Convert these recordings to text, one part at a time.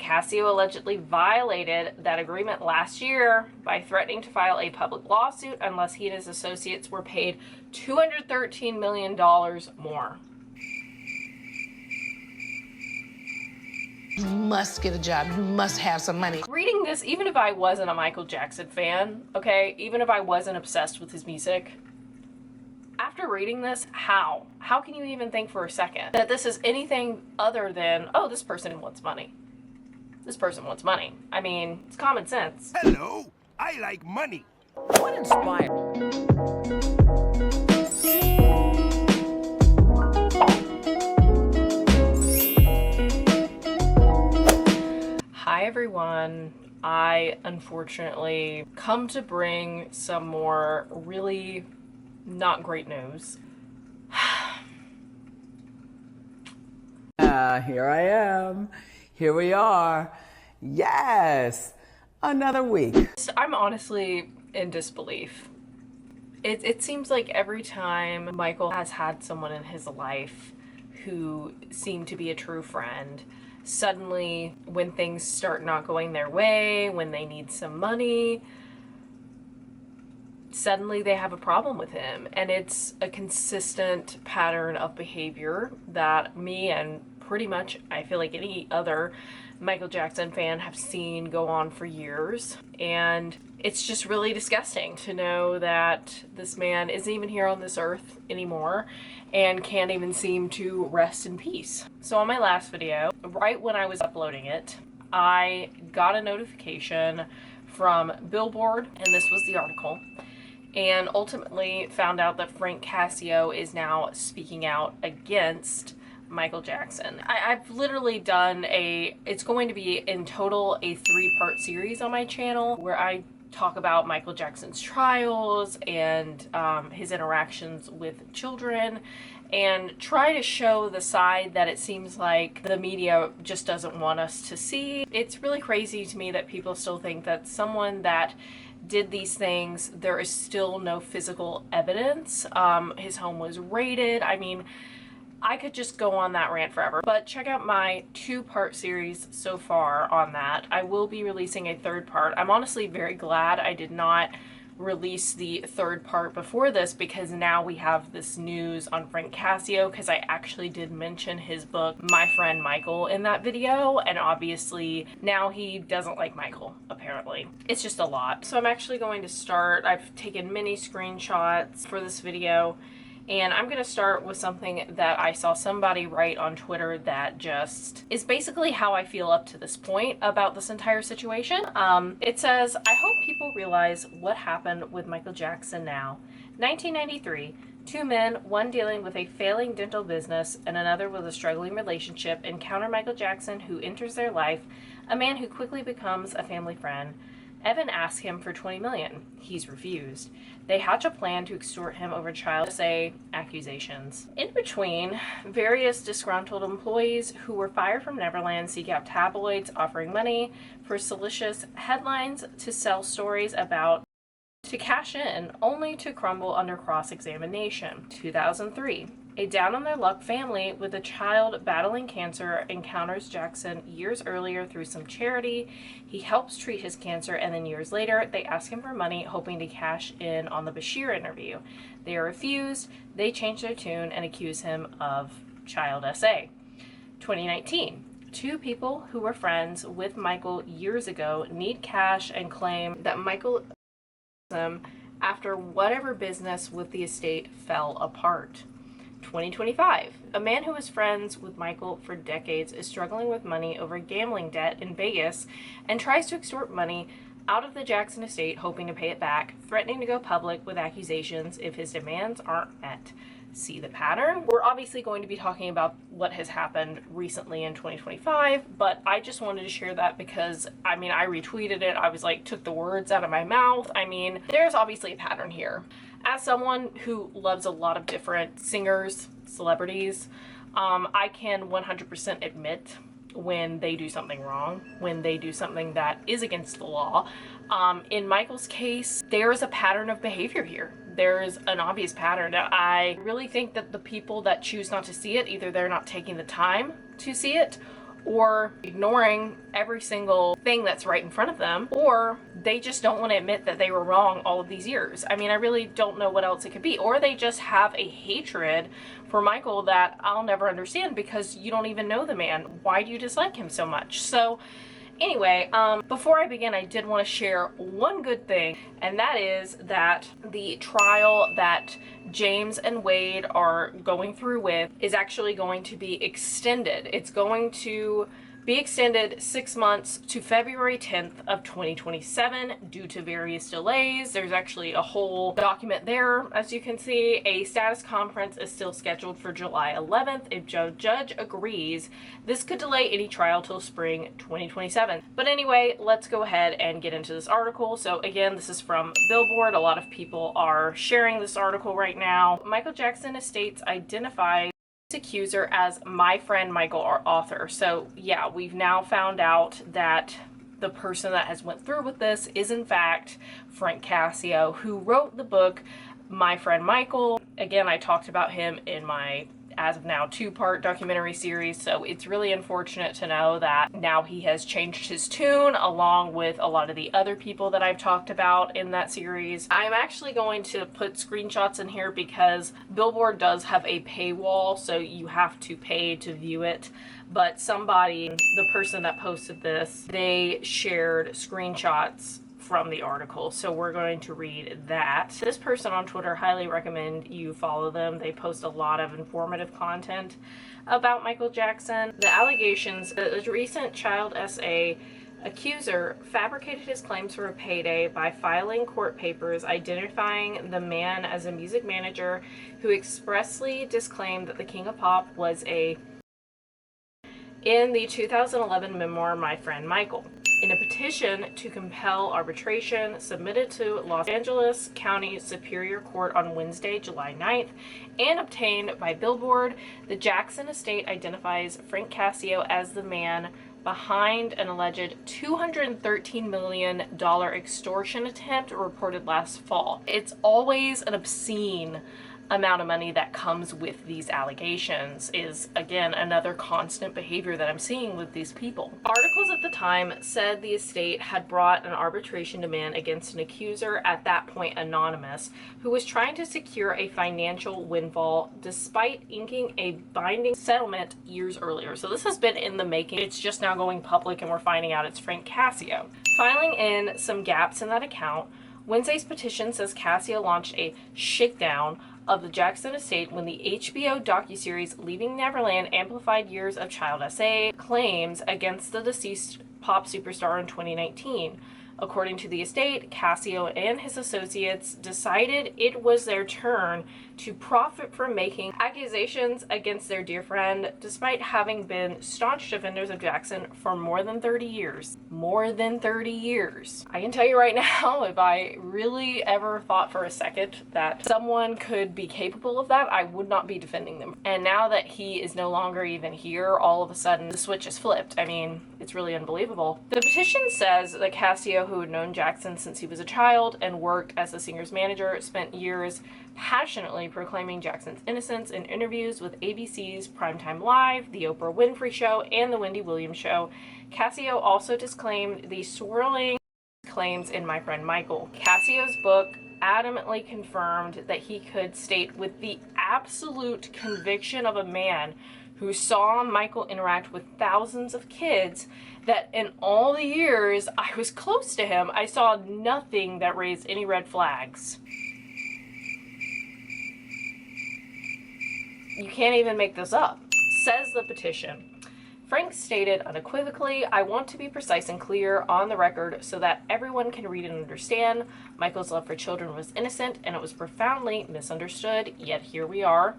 Casio allegedly violated that agreement last year by threatening to file a public lawsuit unless he and his associates were paid $213 million more. You must get a job. You must have some money. Reading this, even if I wasn't a Michael Jackson fan, okay, even if I wasn't obsessed with his music, after reading this, how can you even think for a second that this is anything other than, oh, this person wants money? This person wants money. I mean, it's common sense. Hello, I like money. What inspired? Hi everyone. I unfortunately come to bring some more really not great news. Here I am. Here we are. Yes, another week. I'm honestly in disbelief. It seems like every time Michael has had someone in his life who seemed to be a true friend, suddenly when things start not going their way, when they need some money, suddenly they have a problem with him. And it's a consistent pattern of behavior that me and pretty much I feel like any other Michael Jackson fan have seen go on for years. And it's just really disgusting to know that this man isn't even here on this earth anymore and can't even seem to rest in peace. So on my last video, right when I was uploading it, I got a notification from Billboard, and this was the article, and ultimately found out that Frank Casio is now speaking out against Michael Jackson. I've literally done it's going to be in total a 3-part series on my channel where I talk about Michael Jackson's trials and his interactions with children, and try to show the side that it seems like the media just doesn't want us to see. It's really crazy to me that people still think that someone that did these things, there is still no physical evidence. His home was raided. I mean, I could just go on that rant forever, but check out my 2-part series so far on that. I will be releasing a 3rd part. I'm honestly very glad I did not release the 3rd part before this, because now we have this news on Frank Casio, because I actually did mention his book, My Friend Michael, in that video, and obviously now he doesn't like Michael, apparently. It's just a lot. So I'm actually going to start, I've taken many screenshots for this video, and I'm going to start with something that I saw somebody write on Twitter that just is basically how I feel up to this point about this entire situation. It says, I hope people realize what happened with Michael Jackson now. 1993, 2 men, one dealing with a failing dental business and another with a struggling relationship, encounter Michael Jackson, who enters their life, a man who quickly becomes a family friend. Evan asks him for $20 million. He's refused. They hatch a plan to extort him over child accusations. In between, various disgruntled employees who were fired from Neverland seek out tabloids offering money for salacious headlines to sell stories about, to cash in, only to crumble under cross-examination. 2003. A down-on-their-luck family with a child battling cancer encounters Jackson years earlier through some charity. He helps treat his cancer, and then years later, they ask him for money, hoping to cash in on the Bashir interview. They are refused. They change their tune and accuse him of child SA. 2019. 2 people who were friends with Michael years ago need cash and claim that Michael them after whatever business with the estate fell apart. 2025. A man who was friends with Michael for decades is struggling with money over gambling debt in Vegas and tries to extort money out of the Jackson estate, hoping to pay it back, threatening to go public with accusations if his demands aren't met. See the pattern? We're obviously going to be talking about what has happened recently in 2025, but I just wanted to share that because, I mean, I retweeted it. I was like, took the words out of my mouth. I mean, there's obviously a pattern here. As someone who loves a lot of different singers, celebrities, I can 100% admit when they do something wrong, when they do something that is against the law. In Michael's case, there is a pattern of behavior here. There's an obvious pattern. I really think that the people that choose not to see it, either they're not taking the time to see it, or ignoring every single thing that's right in front of them, or they just don't want to admit that they were wrong all of these years. I mean, I really don't know what else it could be. Or they just have a hatred for Michael that I'll never understand, because you don't even know the man. Why do you dislike him so much? So anyway, before I begin, I did want to share one good thing, and that is that the trial that James and Wade are going through with is actually going to be extended. It's going to be extended 6 months to February 10th of 2027 due to various delays. There's actually a whole document there, as you can see. A status conference is still scheduled for July 11th. If judge agrees, this could delay any trial till spring 2027. But anyway, let's go ahead and get into this article. So again, this is from Billboard. A lot of people are sharing this article right now. Michael Jackson estates identify accuser as my friend Michael, our author. So yeah, we've now found out that the person that has went through with this is in fact Frank Casio, who wrote the book My Friend Michael. Again, I talked about him in my as of now 2-part documentary series, so it's really unfortunate to know that now he has changed his tune along with a lot of the other people that I've talked about in that series. I'm actually going to put screenshots in here because Billboard does have a paywall, so you have to pay to view it. But somebody, the person that posted this, they shared screenshots from the article, so we're going to read that. This person on Twitter, highly recommend you follow them. They post a lot of informative content about Michael Jackson. The allegations, the recent child SA accuser fabricated his claims for a payday by filing court papers identifying the man as a music manager who expressly disclaimed that the King of Pop was in the 2011 memoir My Friend Michael. In a petition to compel arbitration submitted to Los Angeles County Superior Court on Wednesday, July 9th, and obtained by Billboard, the Jackson estate identifies Frank Casio as the man behind an alleged $213 million extortion attempt reported last fall. It's always an obscene amount of money that comes with these allegations, is again another constant behavior that I'm seeing with these people. Articles at the time said the estate had brought an arbitration demand against an accuser, at that point anonymous, who was trying to secure a financial windfall despite inking a binding settlement years earlier. So this has been in the making. It's just now going public and we're finding out it's Frank Casio. Filing in some gaps in that account, Wednesday's petition says Casio launched a shakedown of the Jackson estate when the HBO docuseries Leaving Neverland amplified years of child SA claims against the deceased pop superstar in 2019. According to the estate, Casio and his associates decided it was their turn to profit from making accusations against their dear friend, despite having been staunch defenders of Jackson for more than 30 years. More than 30 years. I can tell you right now, if I really ever thought for a second that someone could be capable of that, I would not be defending them. And now that he is no longer even here, all of a sudden the switch is flipped. I mean, it's really unbelievable. The petition says that Casio, who had known Jackson since he was a child and worked as the singer's manager, spent years passionately proclaiming Jackson's innocence in interviews with ABC's Primetime Live, The Oprah Winfrey Show, and The Wendy Williams Show. Casio also disclaimed the swirling claims in My Friend Michael. Casio's book adamantly confirmed that he could state with the absolute conviction of a man who saw Michael interact with thousands of kids that in all the years I was close to him, I saw nothing that raised any red flags. You can't even make this up, says the petition. Frank stated unequivocally, I want to be precise and clear on the record so that everyone can read and understand. Michael's love for children was innocent and it was profoundly misunderstood, yet here we are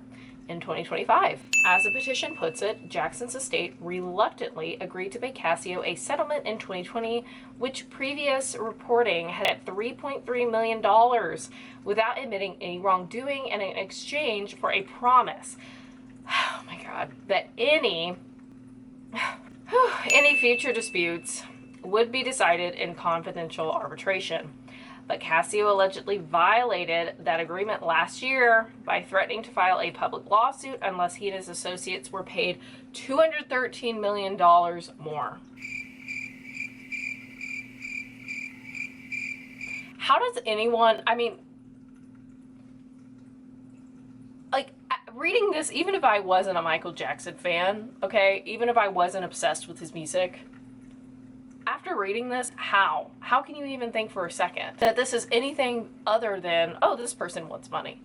in 2025. As the petition puts it, Jackson's estate reluctantly agreed to pay Casio a settlement in 2020, which previous reporting had at $3.3 million without admitting any wrongdoing and in exchange for a promise, oh my God, that any future disputes would be decided in confidential arbitration. But Casio allegedly violated that agreement last year by threatening to file a public lawsuit unless he and his associates were paid $213 million more. How does anyone, like, reading this, even if I wasn't a Michael Jackson fan, okay, even if I wasn't obsessed with his music, after reading this, how can you even think for a second that this is anything other than, oh, this person wants money?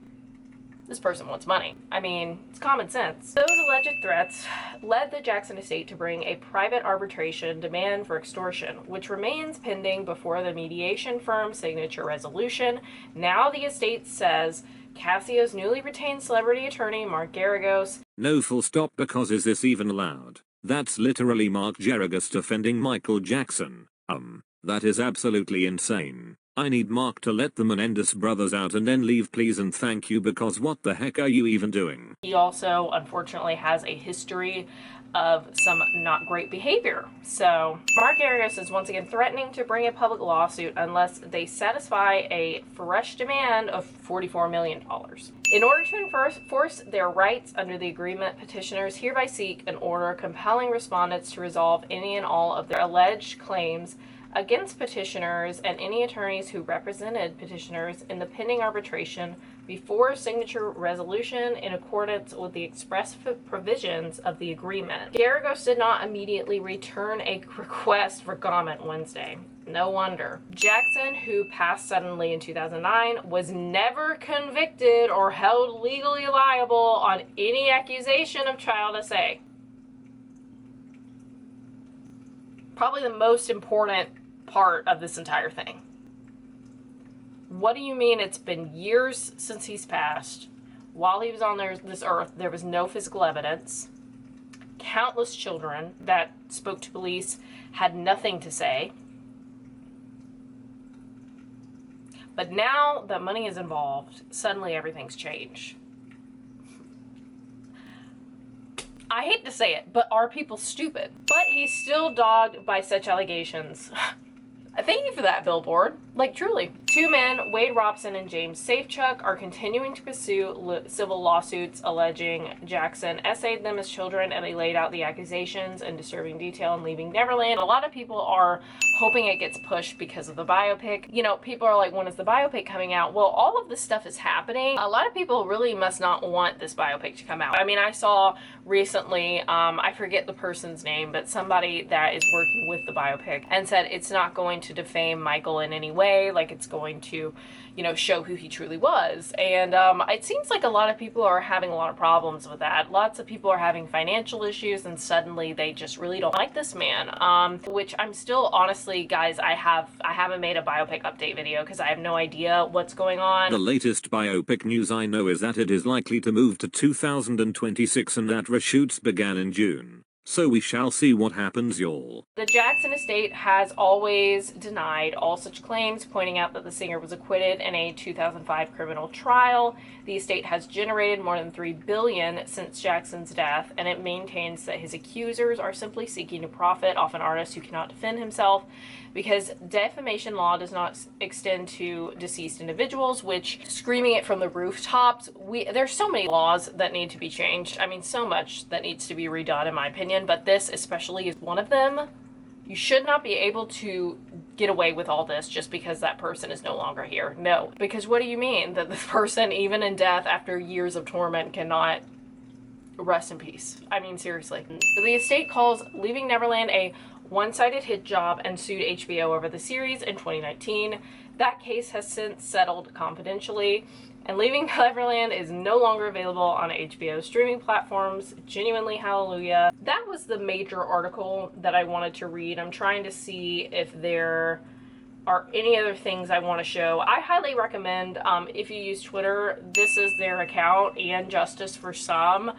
This person wants money. I mean, it's common sense. Those alleged threats led the Jackson estate to bring a private arbitration demand for extortion, which remains pending before the mediation firm Signature Resolution. Now the estate says Casio's newly retained celebrity attorney, Mark Garagos. No full stop, because is this even allowed? That's literally Mark Garagos defending Michael Jackson. That is absolutely insane. I need Mark to let the Menendez brothers out and then leave, please and thank you, because what the heck are you even doing? He also, unfortunately, has a history of some not great behavior. So Mark Garagos is once again threatening to bring a public lawsuit unless they satisfy a fresh demand of $44 million. In order to enforce their rights under the agreement, petitioners hereby seek an order compelling respondents to resolve any and all of their alleged claims against petitioners and any attorneys who represented petitioners in the pending arbitration before Signature Resolution in accordance with the express provisions of the agreement. Garagos did not immediately return a request for comment Wednesday. No wonder. Jackson, who passed suddenly in 2009, was never convicted or held legally liable on any accusation of child SA. Probably the most important part of this entire thing. What do you mean it's been years since he's passed? While he was on this earth, there was no physical evidence. Countless children that spoke to police had nothing to say. But now that money is involved, suddenly everything's changed. I hate to say it, but are people stupid? But he's still dogged by such allegations. Thank you for that, Billboard. Like, truly. Two men, Wade Robson and James Safechuck, are continuing to pursue civil lawsuits alleging Jackson essayed them as children, and they laid out the accusations in disturbing detail in Leaving Neverland. A lot of people are hoping it gets pushed because of the biopic. You know, people are like, when is the biopic coming out? Well, all of this stuff is happening. A lot of people really must not want this biopic to come out. I mean, I saw recently, I forget the person's name, but somebody that is working with the biopic and said it's not going to defame Michael in any way, like it's going to, you know, show who he truly was. And it seems like a lot of people are having a lot of problems with that. Lots of people are having financial issues, and suddenly they just really don't like this man. Which I'm still, honestly, guys, I haven't made a biopic update video because I have no idea what's going on. The latest biopic news I know is that it is likely to move to 2026 and that reshoots began in June. So we shall see what happens, y'all. The Jackson estate has always denied all such claims, pointing out that the singer was acquitted in a 2005 criminal trial. The estate has generated more than $3 billion since Jackson's death, and it maintains that his accusers are simply seeking to profit off an artist who cannot defend himself, because defamation law does not extend to deceased individuals, which, screaming it from the rooftops, there's so many laws that need to be changed. I mean, so much that needs to be redone, in my opinion, but this especially is one of them. You should not be able to get away with all this just because that person is no longer here. No, because what do you mean that this person, even in death after years of torment, cannot rest in peace? I mean, seriously. The estate calls Leaving Neverland a one-sided hit job and sued HBO over the series in 2019. That case has since settled confidentially, and Leaving Neverland is no longer available on HBO streaming platforms. Genuinely hallelujah. That was the major article that I wanted to read. I'm trying to see if there are any other things I want to show. I highly recommend, if you use Twitter, this is their account, and Justice for Some.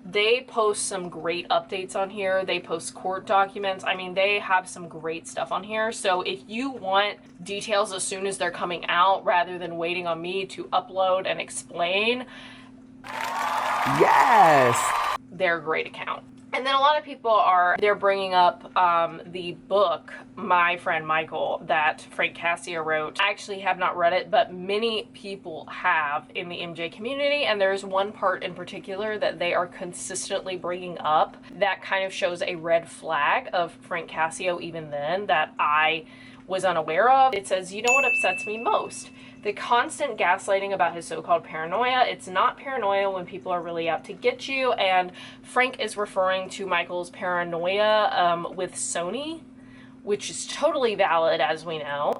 They post some great updates on here. They post court documents. I mean, they have some great stuff on here. So if you want details as soon as they're coming out, rather than waiting on me to upload and explain, yes, they're a great account. And then a lot of people they're bringing up the book, My Friend Michael, that Frank Casio wrote. I actually have not read it, but many people have in the MJ community, and there's one part in particular that they are consistently bringing up that kind of shows a red flag of Frank Casio even then that I was unaware of. It says, you know what upsets me most? The constant gaslighting about his so-called paranoia. It's not paranoia when people are really out to get you. And Frank is referring to Michael's paranoia with Sony, which is totally valid, as we know.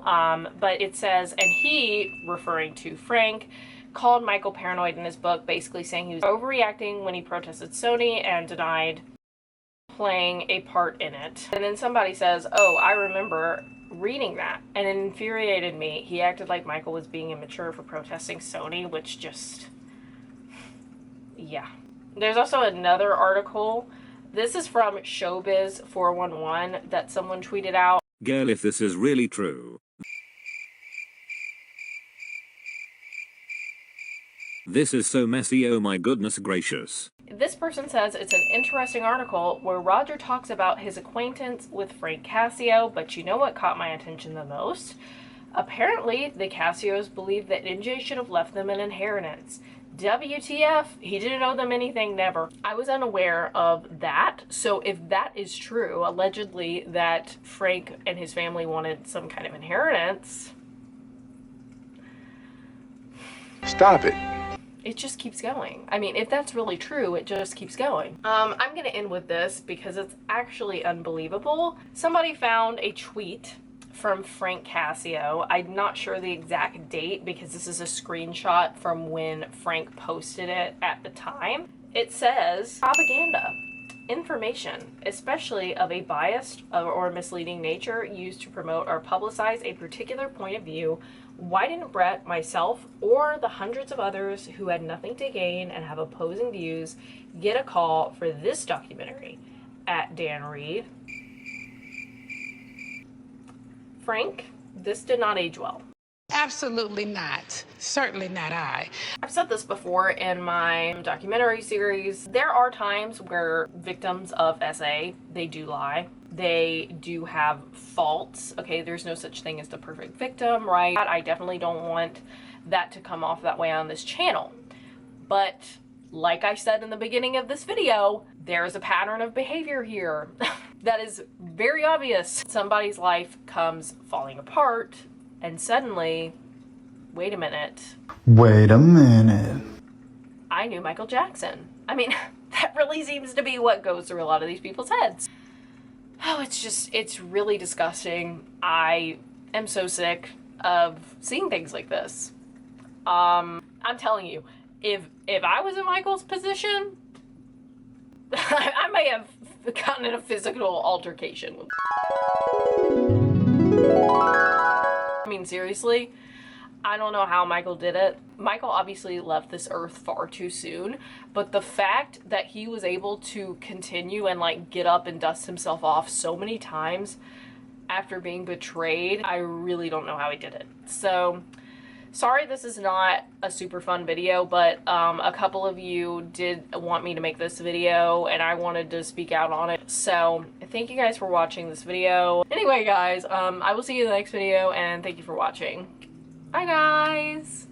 But it says, and he, referring to Frank, called Michael paranoid in his book, basically saying he was overreacting when he protested Sony and denied playing a part in it. And then somebody says, oh, I remember reading that, and it infuriated me. He acted like Michael was being immature for protesting Sony, which just, yeah. There's also another article. This is from Showbiz 411 that someone tweeted out. Girl, if this is really true. This is so messy, oh my goodness gracious. This person says it's an interesting article where Roger talks about his acquaintance with Frank Casio, but you know what caught my attention the most? Apparently, the Casios believe that NJ should have left them an inheritance. WTF, he didn't owe them anything, never. I was unaware of that, so if that is true, allegedly that Frank and his family wanted some kind of inheritance. Stop it. It just keeps going. I mean, if that's really true, it just keeps going. I'm gonna end with this because it's actually unbelievable. Somebody found a tweet from Frank Casio. I'm not sure the exact date because this is a screenshot from when Frank posted it at the time. It says, propaganda, information, especially of a biased or misleading nature used to promote or publicize a particular point of view. Why didn't Brett, myself, or the hundreds of others who had nothing to gain and have opposing views get a call for this documentary? At Dan Reed. Frank, this did not age well. Absolutely not. Certainly not I. I've said this before in my documentary series. There are times where victims of SA, they do lie. They do have faults. Okay, there's no such thing as the perfect victim, right? I definitely don't want that to come off that way on this channel. But like I said in the beginning of this video, there's a pattern of behavior here that is very obvious. Somebody's life comes falling apart and suddenly, wait a minute. Wait a minute. I knew Michael Jackson. I mean, that really seems to be what goes through a lot of these people's heads. Oh, it's really disgusting. I am so sick of seeing things like this. I'm telling you, if I was in Michael's position, I may have gotten in a physical altercation with. I mean, seriously, I don't know how Michael did it. Michael obviously left this earth far too soon, but the fact that he was able to continue and like get up and dust himself off so many times after being betrayed, I really don't know how he did it. So, sorry this is not a super fun video, but a couple of you did want me to make this video and I wanted to speak out on it. So, thank you guys for watching this video. Anyway guys, I will see you in the next video and thank you for watching. Bye guys!